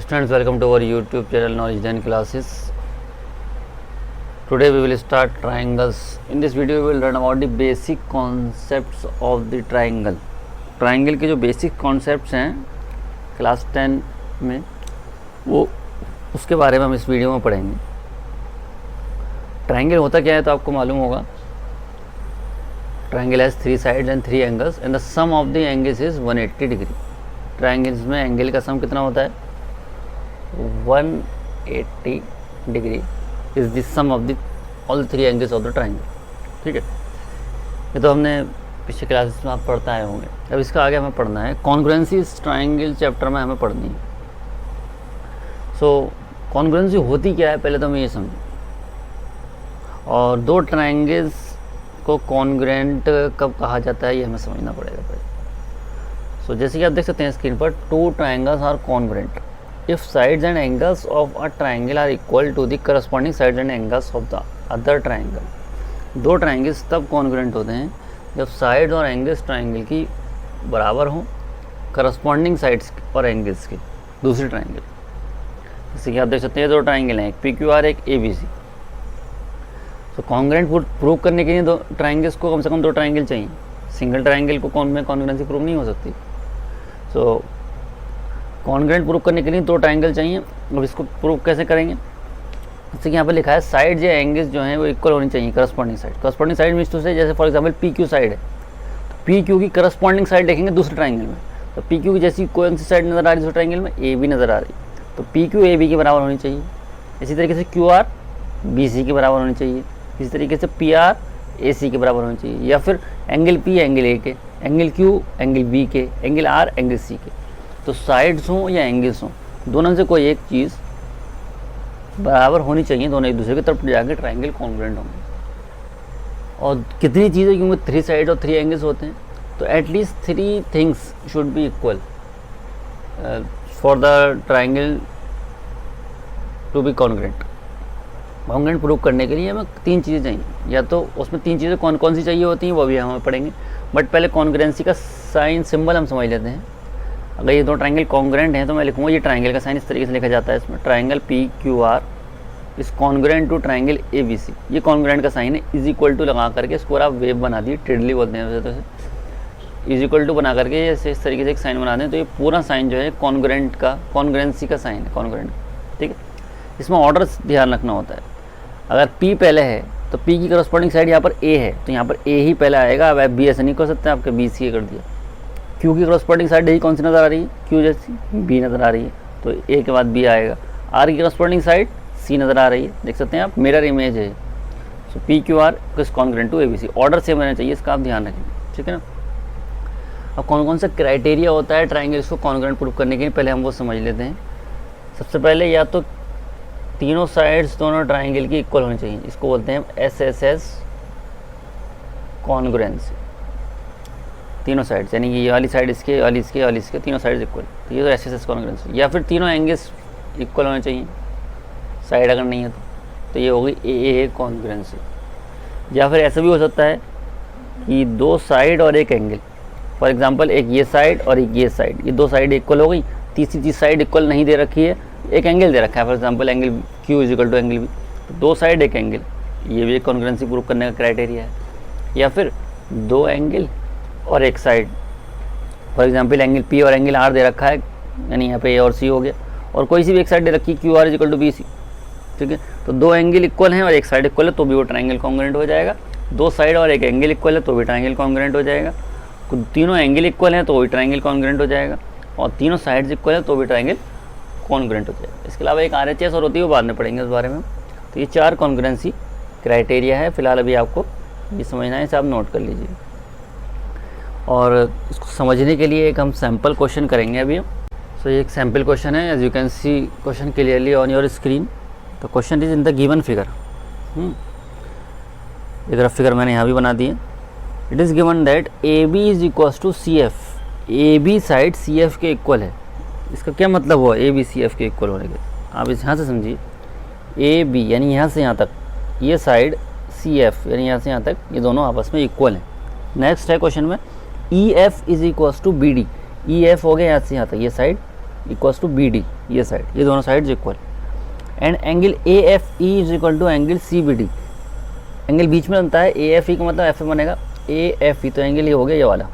Students, welcome to our YouTube channel Knowledge Then Classes. Today we will start triangles. In this video we will learn about the basic concepts of the triangle. Triangle के जो basic concepts हैं class 10 में वो उसके बारे में हम इस वीडियो में पढ़ेंगे. ट्राइंगल होता क्या है तो आपको मालूम होगा. Triangle has 3 sides and 3 angles and the sum of the angles is 180 degree. Triangles में एंगल का सम कितना होता है? 180 degree is the sum of the all 3 angles of the triangle. ठीक है, ये तो हमने पिछले क्लासेस में आप पढ़ते आए होंगे. अब इसका आगे हमें पढ़ना है. कॉन्ग्रुएंसी इस ट्राइंगल चैप्टर में हमें पढ़नी है. सो कॉन्ग्रुएंसी होती क्या है पहले तो हमें ये समझें. और दो ट्राइंगल्स को कॉन्ग्रुएंट कब कहा जाता है ये हमें समझना पड़ेगा पहले. सो जैसे कि आप देख सकते हैं स्क्रीन पर, 2 triangles are congruent if sides and angles of a triangle are equal to the corresponding sides and angles of the other triangle. दो ट्राइंगल्स तब कॉन्ग्रुएंट होते हैं जब साइड्स और एंगल्स ट्राइंगल की बराबर हों करस्पॉन्डिंग साइड्स और एंगल्स के दूसरे ट्राइंगल. जैसे कि आप देख सकते हैं दो ट्राइंगल हैं, एक PQR एक ABC. तो कॉन्ग्रुएंट प्रूव करने के लिए दो ट्राइंगल्स को कम से कम 2 ट्राइंगल चाहिए. सिंगल ट्राइंगल को कॉन्ग्रुएंसी प्रूव नहीं हो सकती. सो कॉन्ग्रुएंट प्रूव करने के लिए 2 ट्राइंगल चाहिए. अब इसको प्रूव कैसे करेंगे? जैसे कि यहाँ पर लिखा है साइड या एंगल्स जो हैं वो इक्वल होनी चाहिए corresponding side. Corresponding side means to से जैसे फॉर एग्जांपल PQ साइड है तो PQ की करस्पॉन्डिंग साइड देखेंगे दूसरे ट्राइंगल में. तो PQ की जैसी कौन सी साइड नज़र आ रही है दूसरे ट्राइंगल में? AB नज़र आ रही. तो PQ AB के बराबर होनी चाहिए. इसी तरीके से QR BC के बराबर होनी चाहिए. इसी तरीके से PR AC के बराबर होनी चाहिए. या फिर एंगल P एंगल A के, एंगल Q एंगल B के, एंगल R एंगल C के. तो साइड्स हों या एंगल्स हों दोनों से कोई एक चीज़ बराबर होनी चाहिए. दोनों एक दूसरे की तरफ जाकर ट्राइंगल कॉन्ग्रुएंट होंगे. और कितनी चीज़ें, क्योंकि 3 साइड और 3 एंगल्स होते हैं तो at least 3 things should be equal for the triangle to be congruent. Congruent prove करने के लिए हमें 3 चीज़ें चाहिए. या तो उसमें 3 चीज़ें कौन कौन सी चाहिए होती हैं वो भी हमें पढ़ेंगे. बट पहले कॉन्ग्रुएंसी का साइन सिंबल हम समझ लेते हैं. अगर ये 2 ट्राइंगल कॉन्ग्रुएंट हैं तो मैं लिखूँगा ये ट्राइंगल का साइन इस तरीके से लिखा जाता है. इसमें ट्राइंगल PQR इस कॉन्ग्रुएंट टू ट्राइंगल ABC. ये कॉन्ग्रुएंट का साइन है. इज इक्वल टू लगा करके इसको आप वेव बना दिए, टिडली बोलते हैं वैसे तो. इज इक्वल टू बना करके ऐसे इस तरीके से एक साइन बना दें तो ये पूरा साइन जो है कॉन्ग्रुएंट का, कॉन्ग्रुएंसी का साइन है, कॉन्ग्रुएंट. ठीक है, इसमें ऑर्डर ध्यान रखना होता है. अगर P पहले है तो P की करस्पॉन्डिंग साइड यहाँ पर A है तो यहाँ पर A ही पहले आएगा. अब B ऐसे नहीं कर सकते, आपके BC कर दिया. Q की करस्पॉन्डिंग साइड यही कौन सी नज़र आ रही है? Q जैसी B नज़र आ रही है तो A के बाद B आएगा. R की करस्पॉन्डिंग साइड C नज़र आ रही है, देख सकते हैं आप, मिरर इमेज है. So PQR is congruent to ABC. Order same रहना चाहिए, इसका आप ध्यान रखें. ठीक है ना. अब कौन कौन सा क्राइटेरिया होता है ट्राइंगल्स को कॉन्ग्रुएंट प्रूव करने के लिए पहले हम वो समझ लेते हैं. सबसे पहले या तो तीनों साइड्स दोनों ट्राइंगल की इक्वल होनी चाहिए. इसको बोलते हैं SSS कॉन्ग्रुएंसी. तीनों साइड्स यानी कि ये वाली साइड इसके, वाली इसके, वाली इसके, तीनों साइड्स इक्वल. तो ये तो SSS कॉन्ग्रुएंसी. या फिर तीनों एंगल्स इक्वल होने चाहिए साइड अगर नहीं है तो ये होगी AAA कॉन्ग्रुएंसी. या फिर ऐसा भी हो सकता है कि 2 साइड और एक एंगल, फॉर एग्जांपल एक ये साइड और एक ये साइड, ये 2 साइड इक्वल हो गई. तीसरी चीज़ साइड इक्वल नहीं दे रखी है, एक एंगल दे रखा है, for example angle Q is equal to angle B. तो 2 साइड एक एंगल, ये भी एक कॉन्ग्रुएंसी प्रूव करने का क्राइटेरिया है. या फिर 2 एंगल और एक side, for example angle P और एंगल R दे रखा है, यानी यहाँ पे A और C हो गया. और कोई सी भी एक साइड दे रखी है QR is equal to BC. ठीक है, तो 2 एंगल इक्वल हैं और एक साइड इक्वल है तो भी वो ट्राइंगल कॉन्ग्रुएंट हो जाएगा. 2 साइड और एक एंगल इक्वल है तो भी ट्राइंगल कॉन्ग्रुएंट हो जाएगा. तीनों एंगल इक्वल हैं तो भी ट्राइंगल कॉन्ग्रुएंट हो जाएगा. और तीनों साइड्स इक्वल है तो भी ट्राइंगल कॉन्ग्रुएंट हो जाएगा. इसके अलावा एक RHS और होती है वो बाद में पढ़ेंगे उस बारे में. तो ये 4 कॉन्ग्रुएंसी क्राइटेरिया है. फिलहाल अभी आपको ये समझना है, इसे आप नोट कर लीजिए. और इसको समझने के लिए एक हम सैम्पल क्वेश्चन करेंगे अभी. सो ये एक सैम्पल क्वेश्चन है. As you can see question clearly on your screen. तो question is in the given figure. इधर फिगर मैंने यहाँ भी बना दी है. It is given that AB is equal to CF. AB side CF के इक्वल है. इसका क्या मतलब हुआ AB CF के इक्वल होने के? आप इस यहाँ से समझिए. AB यानी यहाँ से यहाँ तक, ये साइड CF यानी यहाँ से यहाँ तक, ये दोनों आपस में इक्वल हैं. नेक्स्ट है क्वेश्चन में EF is equal to BD. EF हो गया यहाँ से यहाँ तक, ये side equals to B D, ये साइड, ये दोनों sides equal, and angle A F E is equal to angle C B D, angle बीच में बनता है, ए एफ ई का मतलब एफ बनेगा ए एफ ई, तो एंगल ये हो गया ये वाला,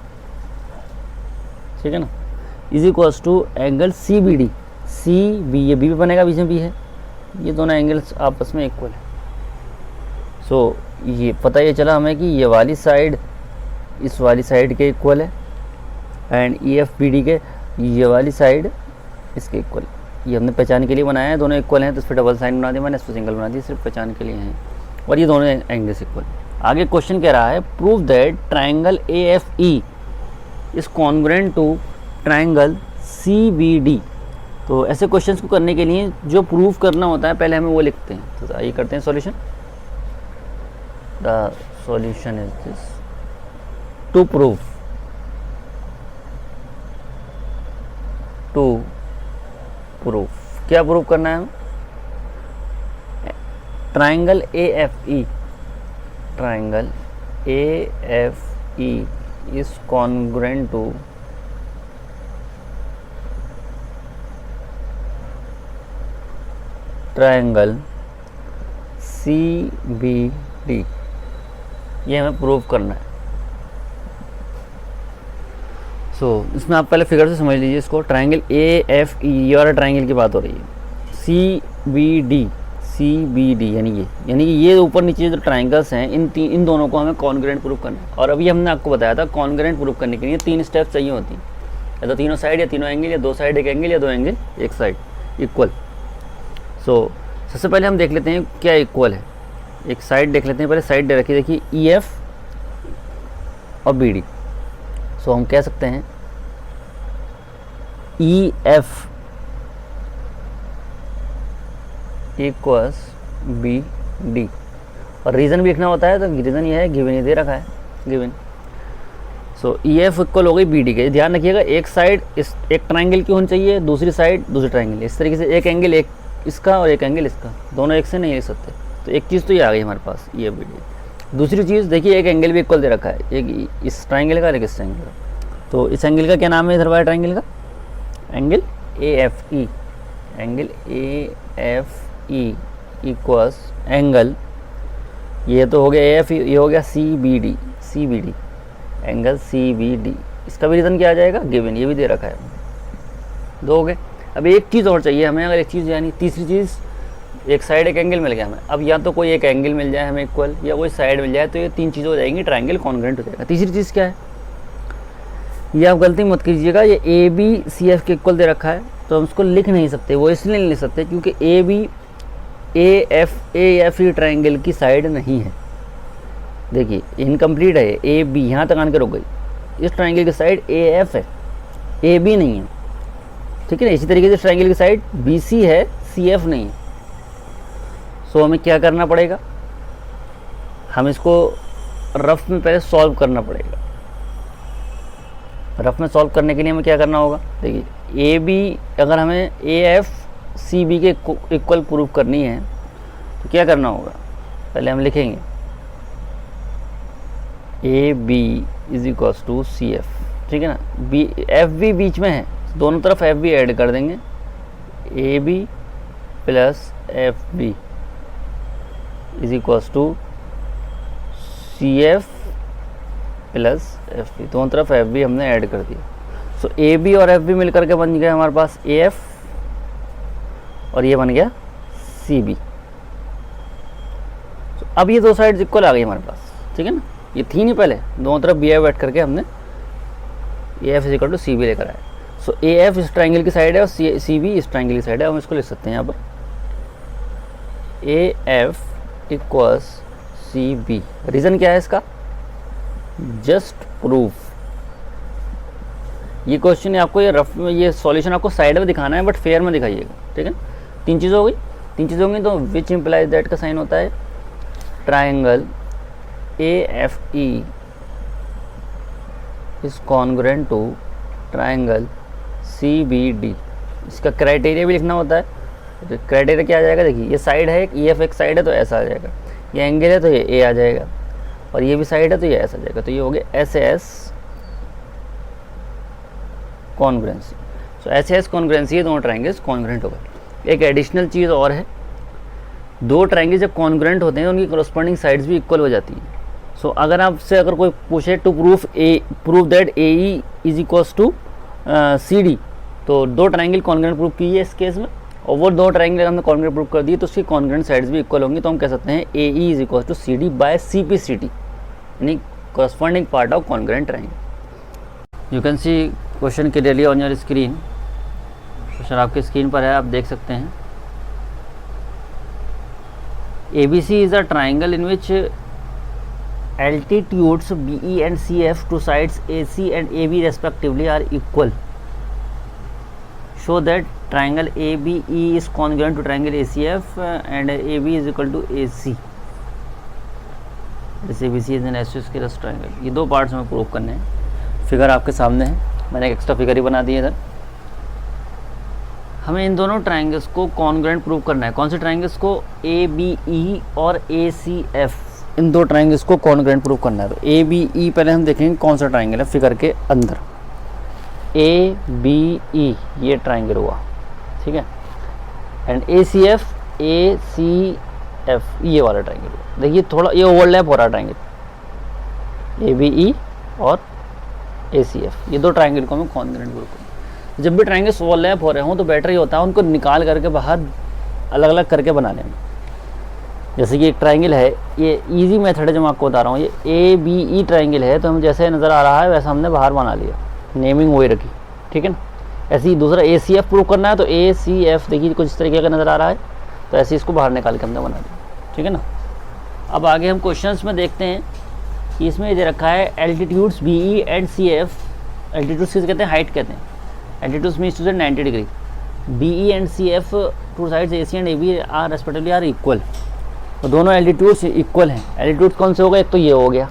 ठीक है ना, is equals to angle C B D, C B, ये बी भी बनेगा, बीच में बी है, ये दोनों एंगल्स आपस में इक्वल है। सो ये पता ये चला हमें कि ये वाली साइड इस वाली साइड के इक्वल है, and E F B D के ये वाली साइड इसके इक्वल, ये हमने पहचान के लिए बनाया है, दोनों इक्वल हैं, तो इस पर डबल साइन बना दिया मैंने, इस पर सिंगल बना दिया, सिर्फ पहचान के लिए हैं, और ये दोनों एंगल्स इक्वल। आगे क्वेश्चन कह रहा है prove that triangle A F E is congruent to triangle C B D. तो ऐसे क्वेश्चंस को करने के लिए जो प्रूव करना होता है पहले हमें वो लिखते हैं, तो आइए करते हैं solution. The solution is this, to prove, to proof, क्या प्रूव करना है हमें, triangle A F E, triangle A F E is congruent to triangle C B D, ये हमें प्रूव करना है। इसमें आप पहले फिगर से समझ लीजिए इसको, ट्राइंगल ए एफ ई, ये वाला ट्राइंगल की बात हो रही है, सी बी डी यानी कि ये ऊपर नीचे जो ट्राइंगल्स हैं इन दोनों को हमें कॉन्ग्रुएंट प्रूव करना है। और अभी हमने आपको बताया था कॉन्ग्रुएंट प्रूव करने के लिए 3 स्टेप्स चाहिए होती हैं, या तो तीनों साइड या तीनों एंगल, या 2 साइड एक एंगल, या 2 एंगल एक साइड इक्वल। सबसे पहले हम देख लेते हैं क्या इक्वल है, एक साइड देख लेते हैं, पहले साइड दे रखी, देखिए ई एफ और बी डी। हम कह सकते हैं E F equals B D, और रीज़न भी लिखना होता है, तो रीज़न ये है गिवन, ही दे रखा है गिवन। ई एफ इक्वल हो गई बी डी के, ध्यान रखिएगा एक साइड एक ट्राइंगल की होनी चाहिए, दूसरी साइड दूसरी ट्राइंगल, इस तरीके से एक एंगल एक इसका और एक एंगल इसका, दोनों एक से नहीं लिख सकते। तो एक चीज़ तो ये आ गई हमारे पास ई एफ बी डी। दूसरी चीज़ देखिए एक एंगल भी इक्वल दे रखा है, एक इस ट्राइंगल का, एक इस ट्राइंगल का, तो इस एंगल का क्या नाम है इधर वाले ट्राइंगल का, angle A F E, angle A F E equals angle, ये तो हो गया ए एफ, ये हो गया C B D, angle C B D, इसका भी रीज़न क्या आ जाएगा गिवन, ये भी दे रखा है, 2 हो गए। अब एक चीज़ और चाहिए हमें, अगर एक चीज़ यानी तीसरी चीज़, एक साइड एक एंगल मिल गया हमें, अब या तो कोई एक एंगल मिल जाए हमें इक्वल, या कोई साइड मिल जाए, तो ये 3 चीज़ें हो जाएंगी, ट्राइंगल कॉन्ग्रुएंट हो जाएगा। तीसरी चीज़ क्या है, ये आप गलती मत कीजिएगा, ये ए बी सी एफ के इक्वल दे रखा है, तो हम उसको लिख नहीं सकते, वो इसलिए नहीं लिख सकते क्योंकि A B A F E triangle की साइड नहीं है, देखिए इनकम्प्लीट है, ए बी यहाँ तक आन के रुक गई, इस ट्राइंगल की साइड ए एफ है, ए बी नहीं है, ठीक है ना। इसी तरीके से ट्राइंगल की साइड बी सी है, सी एफ नहीं है। हमें क्या करना पड़ेगा, हम इसको रफ में पहले सॉल्व करना पड़ेगा। रफ में सॉल्व करने के लिए हमें क्या करना होगा, देखिए ए बी, अगर हमें ए एफ सी बी के इक्वल प्रूफ करनी है तो क्या करना होगा, पहले हम लिखेंगे A B is equals to C F, ठीक है ना, बी एफ बी बीच में है, दोनों तरफ एफ बी ऐड कर देंगे, A B plus F B is equals to C F plus F B, दोनों तरफ एफ बी हमने ऐड कर दिया। ए बी और एफ बी मिलकर के बन गया हमारे पास ए एफ, और ये बन गया सी बी। अब ये 2 साइड्स इक्वल आ गई हमारे पास, ठीक है ना, ये थी नहीं पहले, दोनों तरफ बी एफ ऐड करके हमने A F is equal to C B लेकर आए। ए एफ इस ट्राइंगल की साइड है और सी बी इस ट्राइंगल की साइड है, हम इसको लिख सकते हैं यहाँ पर A F equals C B. Reason क्या है इसका, जस्ट प्रूफ। ये क्वेश्चन आपको ये रफ में, ये सॉल्यूशन आपको साइड में दिखाना है, बट फेयर में दिखाइएगा, ठीक है। 3 चीज़ हो गई, 3 चीज़ होंगी, तो विच इम्प्लाइज दैट का साइन होता है triangle A F E is congruent to triangle C B D. इसका क्राइटेरिया भी लिखना होता है, तो क्राइटेरिया क्या आ जाएगा, देखिए ये साइड है, ई एफ एक साइड है तो ऐसा आ जाएगा, ये एंगल है तो ये ए आ जाएगा, और ये भी साइड है तो ये ऐसा आ जाएगा, तो ये हो गया एस एस कॉन्ग्रुएंसी। सो ऐसे ऐसे कॉन्ग्रेंसी है, दोनों ट्राइंगल्स कॉन्ग्रेंट हो गए। एक एडिशनल चीज़ और है, दो ट्राइंगल जब कॉन्ग्रेंट होते हैं उनकी करस्पॉन्डिंग साइड्स भी इक्वल हो जाती हैं। सो अगर आपसे अगर कोई पूछे to prove that A E is equals to C D, तो दो ट्राइंगल कॉन्ग्रेंट प्रूव कीजिए इस केस में, और वो दो ट्राइंगल अगर हमने कॉन्ग्रेंट प्रूव कर दिए तो उसकी कॉन्ग्रेंट साइड्स भी इक्वल होंगी, तो हम कह सकते हैं A E is equals to C D by C P C T, यानी corresponding part of congruent triangle. You can see question clearly on your screen. Question आपकी स्क्रीन पर है, आप देख सकते हैं। ABC is a triangle in which altitudes BE and CF to sides AC and AB respectively are equal. Show that triangle ABE is congruent to triangle ACF and AB is equal to AC. This ABC is an isosceles triangle. ये दो parts हमें prove करने हैं। Figure आपके सामने है, मैंने एक एक्स्ट्रा फिगर ही बना दी है इधर। हमें इन दोनों ट्राइंगल्स को कॉन्ग्रेंट प्रूव करना है। कौन से ट्राइंगल्स को? ए बी ई और ए सी एफ, इन दो ट्राइंगल्स को कॉन्ग्रेंट प्रूव करना है। तो ए बी ई पहले हम देखेंगे कौन सा ट्राइंगल है फिगर के अंदर। ए बी ई ये ट्राइंगल हुआ, ठीक है, एंड ए सी एफ ये वाला ट्राइंगल हुआ। देखिए थोड़ा ये ओवरलैप हो रहा है ट्राइंगल ए बी ई और ए सी एफ, ये दो ट्राइंगल को हमें कॉन्ग्रेंट प्रूव करना है। जब भी ट्राइंगल्स ओवरलैप हो रहे हों तो बेटर ही होता है उनको निकाल करके बाहर अलग अलग करके बनाने में। जैसे कि एक ट्राइंगल है, ये इजी मेथड है जो मैं आपको बता रहा हूँ। ये ए बी ई ट्राइंगल है, तो हम जैसे नज़र आ रहा है वैसा हमने बाहर बना लिया, नेमिंग वही रखी, ठीक है ना। ऐसे ही दूसरा ए सी एफ प्रूव करना है, तो ए सी एफ देखिए कुछ इस तरीके का नज़र आ रहा है, तो ऐसे इसको बाहर निकाल के हमने बना दिया, ठीक है ना। अब आगे हम क्वेश्चन में देखते हैं कि इसमें ये दे रखा है altitudes B E and C F. Altitudes किसे कहते हैं? हाइट कहते हैं। Altitudes means to say 90 degree. BE and CF two sides AC and AB are respectively are equal. तो दोनों एल्टीट्यूड्स इक्वल हैं। एल्टीट्यूड्स कौन से हो गए? एक तो ये हो गया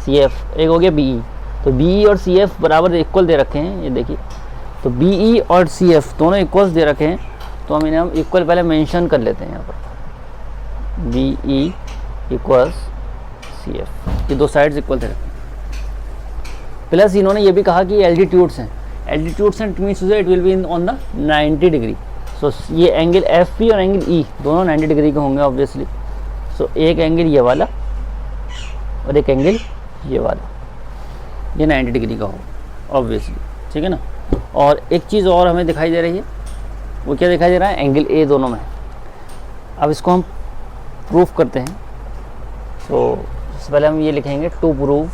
CF, एक हो गया BE। तो BE और CF बराबर इक्वल दे रखे हैं, ये देखिए। तो BE और CF दोनों इक्वल्स दे रखे हैं, तो हम इन्हें हम इक्वल पहले मेंशन कर लेते हैं यहाँ पर। BE इक्वल्स CF, ये दो साइड्स इक्वल दे रखे हैं। प्लस इन्होंने ये भी कहा कि एल्टीट्यूड्स हैं। Altitudes and means it will be in on the 90 degree. So ये एंगल एफ पी और एंगल ई दोनों 90 डिग्री के होंगे ऑब्वियसली। सो एक एंगल ये वाला और एक एंगल ये वाला, ये 90 डिग्री का होगा ऑब्वियसली, ठीक है ना। और एक चीज़ और हमें दिखाई दे रही है, वो क्या दिखाई दे रहा है? एंगल ए दोनों में। अब इसको हम प्रूफ करते हैं। सो सबसे पहले हम ये लिखेंगे टू प्रूव,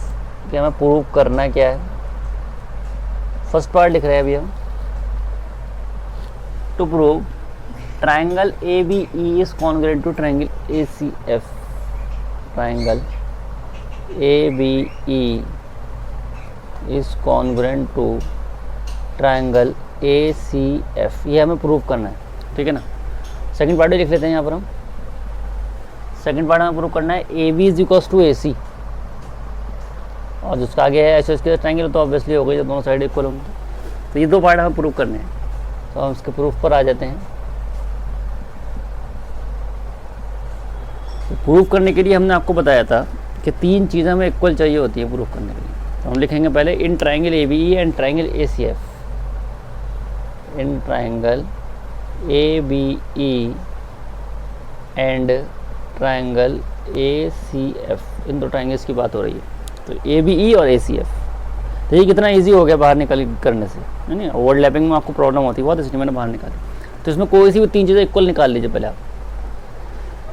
कि हमें प्रूव करना क्या है। फर्स्ट पार्ट लिख रहे हैं अभी हम, to prove triangle A B E is congruent to triangle A C F. Triangle A B E is congruent to triangle A C F, ये हमें प्रूव करना है, ठीक है ना। सेकंड पार्ट भी लिख लेते हैं यहाँ पर हम। सेकंड पार्ट हमें प्रूव करना है A B is equals to A C, और जिसका आगे है ऐसे इसके ट्राइंगल, तो ऑब्वियसली हो गई जब दोनों साइड इक्वल होंगे। तो ये दो पार्ट हमें प्रूव करने हैं, तो हम इसके प्रूफ पर आ जाते हैं। तो प्रूव करने के लिए हमने आपको बताया था कि तीन चीज़ें हमें इक्वल चाहिए होती है प्रूफ करने के लिए। तो हम लिखेंगे पहले in triangle A B E and triangle A C F. In triangle A B E and triangle A C F, इन दो ट्राइंगल्स की बात हो रही है। तो ए बी ई और ए सी एफ, तो ये कितना इजी हो गया बाहर निकल करने से, है ना। ओवरलैपिंग में आपको प्रॉब्लम होती है बहुत, इसलिए मैंने बाहर निकाली। तो इसमें कोई सी भी तीन चीज़ें इक्वल निकाल लीजिए पहले आप।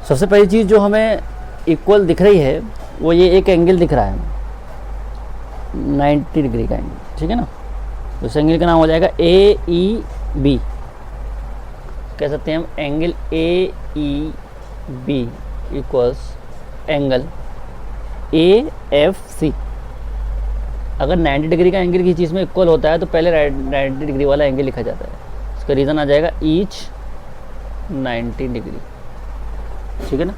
सबसे पहली चीज़ जो हमें इक्वल दिख रही है वो ये एक एंगल दिख रहा है 90 डिग्री का एंगल, ठीक है ना। तो इस एंगल का नाम हो जाएगा ए ई बी। कह सकते हैं हम angle A E B equals angle A F C. अगर 90 डिग्री का एंगल किसी चीज़ में इक्वल होता है तो पहले 90 डिग्री वाला एंगल लिखा जाता है। इसका रीज़न आ जाएगा ईच 90 डिग्री, ठीक है ना।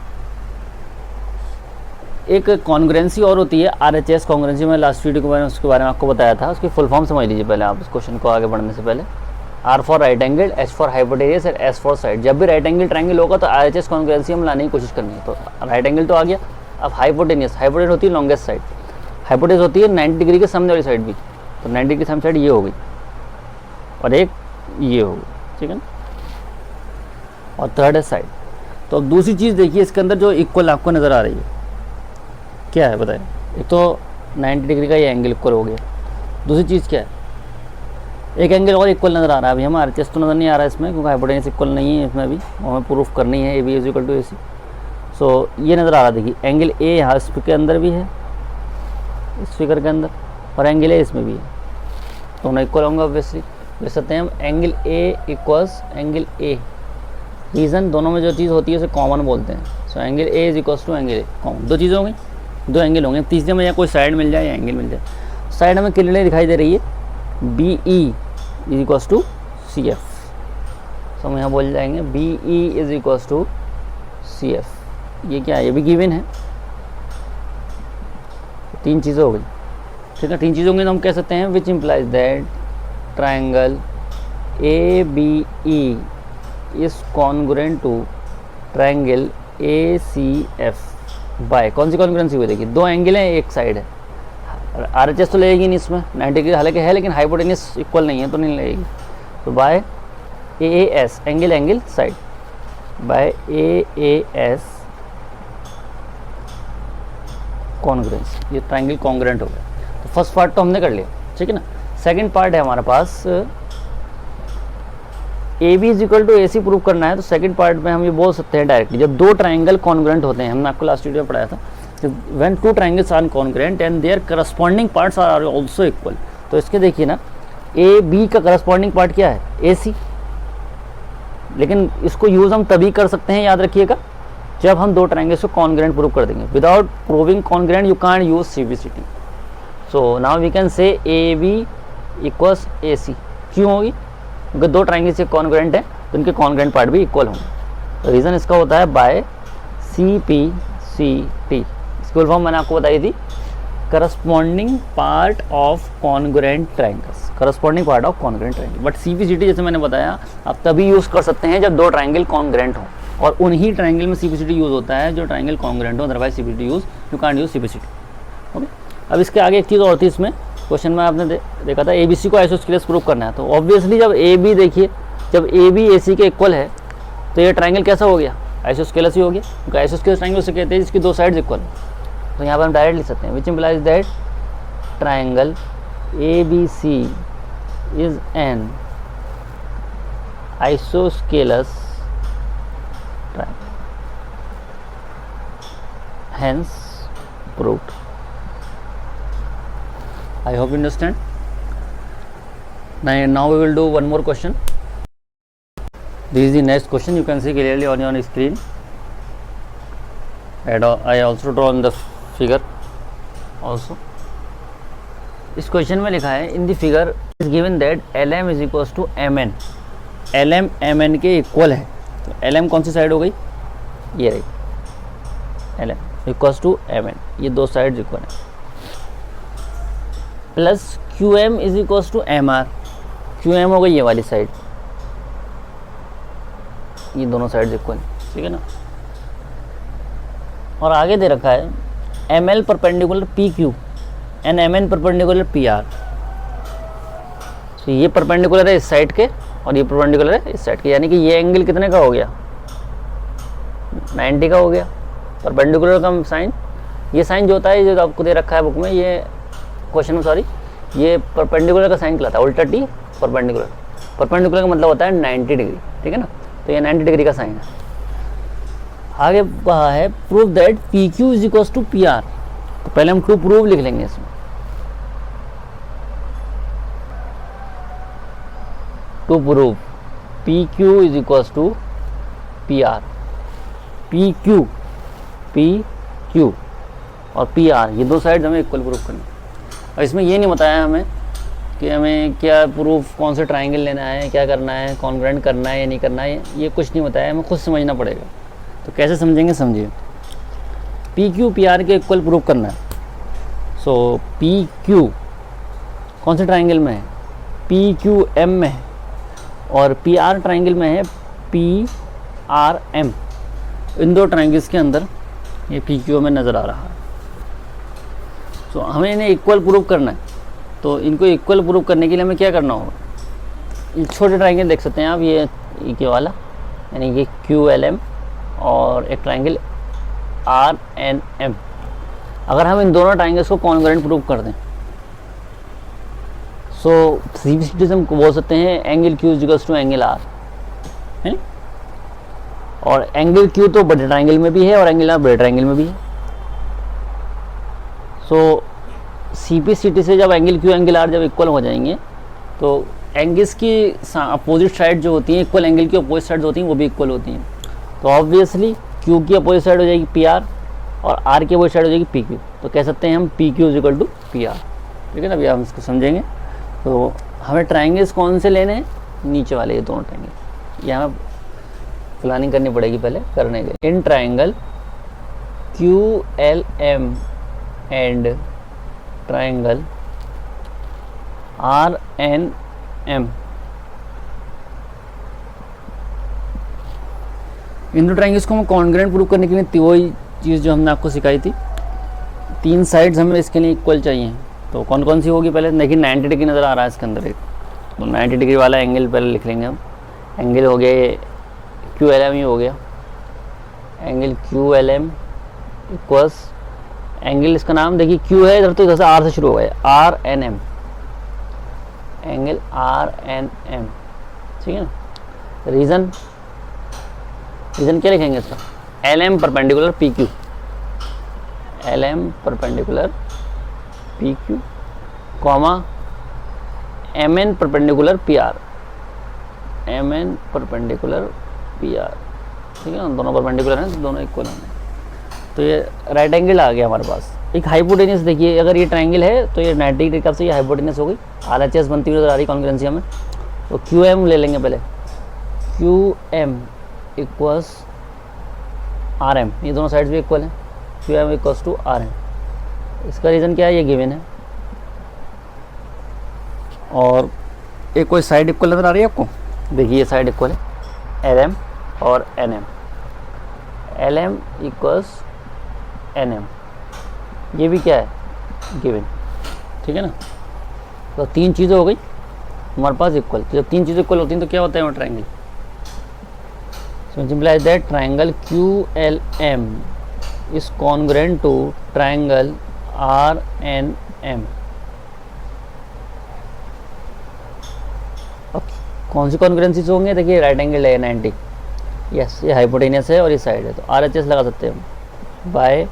एक कॉन्ग्रेंसी और होती है RHS कॉन्ग्रेंसी, मैं लास्ट वीडियो के बारे में उसके बारे में आपको बताया था। उसकी फुल फॉर्म समझ लीजिए पहले आप इस क्वेश्चन को आगे बढ़ने से पहले। R for right angle, H for hypotenuse और S फॉर साइड। जब भी राइट एंगल ट्राइंगल होगा तो RHS कॉन्ग्रेंसी हम लाने की कोशिश करनी है। तो राइट एंगल तो आ गया। अब हाइपोटेनियस, हाइपोटेनियस होती है लॉन्गेस्ट साइड, हाइपोटेनियस होती है 90 डिग्री के सामने वाली साइड भी। तो 90 डिग्री के सामने साइड ये हो गई, और एक ये होगी, ठीक है ना, और थर्ड है साइड। तो अब दूसरी चीज़ देखिए इसके अंदर जो इक्वल आपको नज़र आ रही है क्या है बताएं। एक तो 90 डिग्री का ये एंगल इक्वल हो गया, दूसरी चीज़ क्या है, एक एंगल और इक्वल नज़र आ रहा है। अभी हमें RHS तो नज़र नहीं आ रहा है इसमें, क्योंकि हाइपोटेनस इक्वल नहीं है इसमें, अभी हमें प्रूफ करनी है AB is equal to AC। So ये नज़र आ रहा है, देखिए एंगल A यहाँ इस के अंदर भी है, इस फिगर के अंदर, और एंगल A इसमें भी है, दोनों इक्वल होंगे ऑब्वियसली। लिख सकते हैं हम angle A equals angle A। Reason दोनों में जो चीज़ होती है उसे कॉमन बोलते हैं। So angle A is equals to angle A, common दो चीज़ हो गई, दो एंगल होंगे। तीसरे में या कोई साइड मिल जाए या एंगल मिल जाए। साइड हमें क्लियरली दिखाई दे रही है BE is equals to CF। So हम यहाँ बोल जाएंगे BE is equals to CF। ये क्या है, ये भी गिवन है। तीन चीज़ें हो गई, ठीक है, तीन चीज़ें होंगी तो हम कह सकते हैं which implies that triangle ABE is congruent to triangle ACF by, कौन सी कॉन्ग्रुएंसी हुई, देखिए दो एंगल हैं, एक साइड है, RHS तो लगेगी नहीं इसमें, 90 डिग्री हालांकि है लेकिन हाइपोटेनस इक्वल नहीं है तो नहीं लगेगी। तो by AAS angle angle side, by AAS congruence, ये ट्राइंगल कॉन्ग्रुएंट हो गया। तो फर्स्ट पार्ट तो हमने कर लिया, ठीक है ना। सेकंड पार्ट है हमारे पास AB is equal to AC prove करना है। तो सेकंड पार्ट में हम ये बोल सकते हैं डायरेक्टली, जब दो ट्राइंगल कॉन्ग्रुएंट होते हैं, हमने आपको लास्ट वीडियो में पढ़ाया था, when two triangles are congruent and their corresponding parts are also equal. तो इसके देखिए ना, AB का करस्पॉन्डिंग पार्ट क्या है, AC। लेकिन इसको यूज़ हम तभी कर सकते हैं, याद रखिएगा, जब हम दो ट्राइंगल्स को कॉन्ग्रुएंट प्रूव कर देंगे। Without proving congruent you can't use CBCT। So now we can say AB equals AC। क्यों होगी, क्योंकि दो ट्राइंगल से कॉन्ग्रुएंट है तो उनके कॉन्ग्रुएंट पार्ट भी इक्वल होंगे। तो रीज़न इसका होता है बाय CPCT। इसकी फुल फॉर्म मैंने आपको बताई थी, corresponding part of congruent triangles, corresponding part of congruent triangle. But CPCT जैसे मैंने बताया आप तभी यूज़ कर सकते हैं जब दो ट्राइंगल कॉन्ग्रुएंट हो, और उन्हीं ट्राइंगल में CPCT यूज़ होता है जो ट्राइंगल कॉन्ग्रुएंट हो, otherwise CPCT use you can't use CPCT। Okay, अब इसके आगे एक चीज़ और थी, इसमें क्वेश्चन में आपने देखा था ABC को आइसोस्केलेस प्रूव करना है। तो ऑब्वियसली जब AB देखिए, जब AB AC के इक्वल है तो ये ट्राइंगल कैसा हो गया, आइसोस्केलेस ही हो गया, क्योंकि आइसोस्केलेस ट्राइंगल उसे कहते हैं जिसकी दो साइड्स इक्वल है। तो यहाँ पर हम डायरेक्ट लिख सकते हैं which implies that triangle ABC is an isosceles triangle, hence proved. I hope you understand. Now we will do one more question. This is the next question, you can see clearly on your screen, and I also drawn the figure also. इस question में लिखा है in the figure is given that LM is equals to MN। LM MN के equal है। तो LM कौन सी side हो गई, ये रही, LM इक्वल्स टू MN, ये दो साइड्स इक्वल है। Plus QM is equals to MR, QM हो गई ये वाली साइड, ये दोनों साइड्स इक्वल, ठीक है ना। और आगे दे रखा है ML perpendicular PQ and MN perpendicular PR। तो ये परपेंडिकुलर है इस साइड के और ये परपेंडिकुलर है इस साइड के, यानी कि ये एंगल कितने का हो गया, 90 का हो गया। परपेंडिकुलर का साइन, ये साइन जो होता है जो आपको दे रखा है बुक में, ये क्वेश्चन में सॉरी, ये परपेंडिकुलर का साइन कहलाता है, उल्टा T परपेंडिकुलर। परपेंडिकुलर का मतलब होता है 90 डिग्री, ठीक है ना। तो ये 90 डिग्री का साइन है। आगे कहा है prove that PQ is equals to PR। तो पहले हम टू प्रूव लिख लेंगे इसमें, to prove PQ is equals to PR। PQ और PR ये दो साइड हमें इक्वल प्रूफ करनी। और इसमें ये नहीं बताया हमें कि हमें क्या प्रूफ, कौन से ट्राइंगल लेना है, क्या करना है, कॉन्ग्रुएंट करना है या नहीं करना है, ये कुछ नहीं बताया, हमें खुद समझना पड़ेगा। तो कैसे समझेंगे, समझिए। PQ PR के इक्वल प्रूफ करना है। सो PQ कौन से ट्राइंगल में है, PQM में है, और PR ट्राइंगल में है PRM। इन दो ट्राइंगल्स के अंदर ये PQ में नज़र आ रहा है। सो हमें इन्हें इक्वल प्रूफ करना है। तो इनको इक्वल प्रूफ करने के लिए हमें क्या करना होगा, ये छोटे ट्राइंगल देख सकते हैं आप, ये के वाला यानी कि QLM और एक ट्राइंगल RNM। अगर हम इन दोनों ट्राइंगल्स को कॉन्ग्रुएंट प्रूव कर दें सो CPCT से हम बोल सकते हैं angle Q equals to angle R है। और एंगल Q तो बड़े ट्राइंगल में भी है और एंगल R बड़े ट्राइंगल में भी है। सो CPCT से जब एंगल Q एंगल R जब इक्वल हो जाएंगे तो एंगल्स की अपोजिट साइड जो होती हैं, इक्वल एंगल की अपोजिट साइड होती हैं वो भी इक्वल होती हैं। तो ऑब्वियसली Q की अपोजिट साइड हो जाएगी PR और R की अपोजिट साइड हो जाएगी PQ। तो कह सकते हैं हम PQ is equal to PR। ठीक है ना, अभी हम इसको समझेंगे। तो हमें ट्राइंगल्स कौन से लेने हैं, नीचे वाले ये दोनों ट्राइंगल, ये हमें प्लानिंग करनी पड़ेगी पहले करने के। In triangle QLM and triangle RNM, इन दो ट्राइंगल्स को हम कॉन्ग्रुएंट प्रूव करने के लिए वही चीज़ जो हमने आपको सिखाई थी, तीन साइड्स हमें इसके लिए इक्वल चाहिए। तो कौन कौन सी होगी पहले देखिए, 90 डिग्री नज़र आ रहा है इसके अंदर एक, तो 90 डिग्री वाला एंगल पहले लिख लेंगे हम। एंगल हो गया QLM ही हो गया, एंगल QLM इक्वल्स एंगल, इसका नाम देखिए Q है इधर, तो इधर से R से शुरू हो गया, RNM, एंगल RNM। ठीक है ना। रीज़न क्या लिखेंगे इसका, LM perpendicular PQ, LM perpendicular PQ comma MN perpendicular PR, MN perpendicular PR। ठीक है ना, दोनों परपेंडिकुलर हैं, दोनों इक्वल हैं। तो ये राइट एंगल आ गया हमारे पास। एक हाइपोटेनस देखिए, अगर ये ट्राइंगल है तो ये 90 डिग्री कब से ये हाइपोटेनस हो गई, RHS बनती हुई नजर आ रही कॉन्ग्रुएंसी हमें। तो QM ले लेंगे पहले, QM इक्वल्स RM, ये दोनों साइड्स भी इक्वल हैं, QM इक्वल्स टू RM। इसका रीज़न क्या है, ये गिवन है। और एक कोई साइड इक्वल नजर आ रही है आपको, देखिए ये साइड इक्वल है, LM और NM, LM इक्वल्स NM, ये भी क्या है गिवन। ठीक है ना। तो तीन चीज़ें हो गई हमारे पास इक्वल। तो जब तीन चीज़ें इक्वल होती हैं तो क्या होता है वो triangle. So simplify that triangle QLM is congruent to triangle RNM। कौन सी कॉन्ग्रुएंसी से होंगे, देखिए राइट एंगल है 90, यस ये हाइपोटेनियस है और ये साइड है, तो RHS लगा सकते हैं हम bye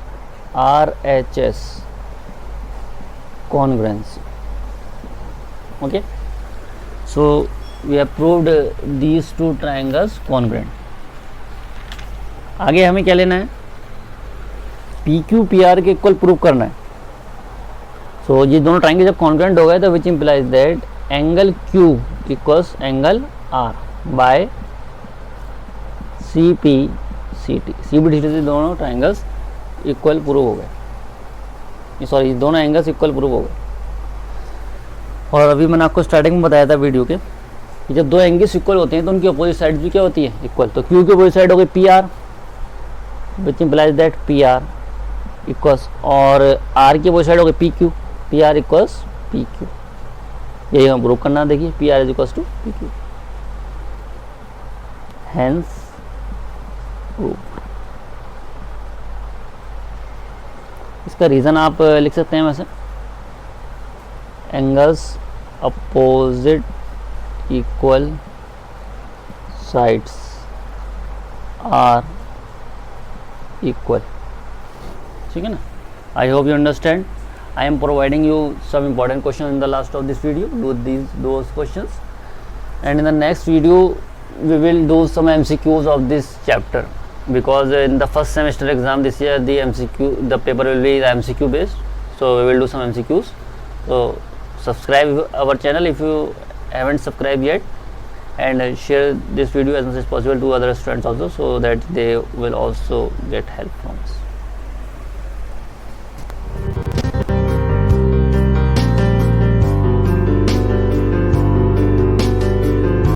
RHS congruency। okay, so we have proved these two triangles congruent। आगे हमें क्या लेना है, PQ PR के इक्वल प्रूव करना है। सो ये दोनों ट्राइंगल जब कॉन्ग्रुएंट हो गए तो which implies that angle Q equals angle R by CPCT से दोनों ट्राइंगल्स इक्वल प्रूव हो गए, सॉरी दोनों एंगल्स इक्वल प्रूव हो गए। और अभी मैंने आपको स्टार्टिंग में बताया था वीडियो के कि जब दो एंगल्स इक्वल होते हैं तो उनकी अपोजिट साइड भी क्या होती है इक्वल। तो Q की अपोजिट साइड हो गई PR which implies that PR equals, और R की अपोजिट साइड हो गई PQ, PR इक्वल्स PQ। यही हम प्रूव करना, देखिए PR is equals to PQ, hence prove. इसका रीज़न आप लिख सकते हैं वैसे, angles opposite equal sides are equal. ठीक है ना। I hope you understand. I am providing you some important questions in the last of this video. Do those questions, and in the next video we will do some MCQs of this chapter, because in the first semester exam this year the paper will be MCQ based, so we will do some MCQs. So subscribe our channel if you haven't subscribed yet, and share this video as much as possible to other students also, so that they will also get help from us.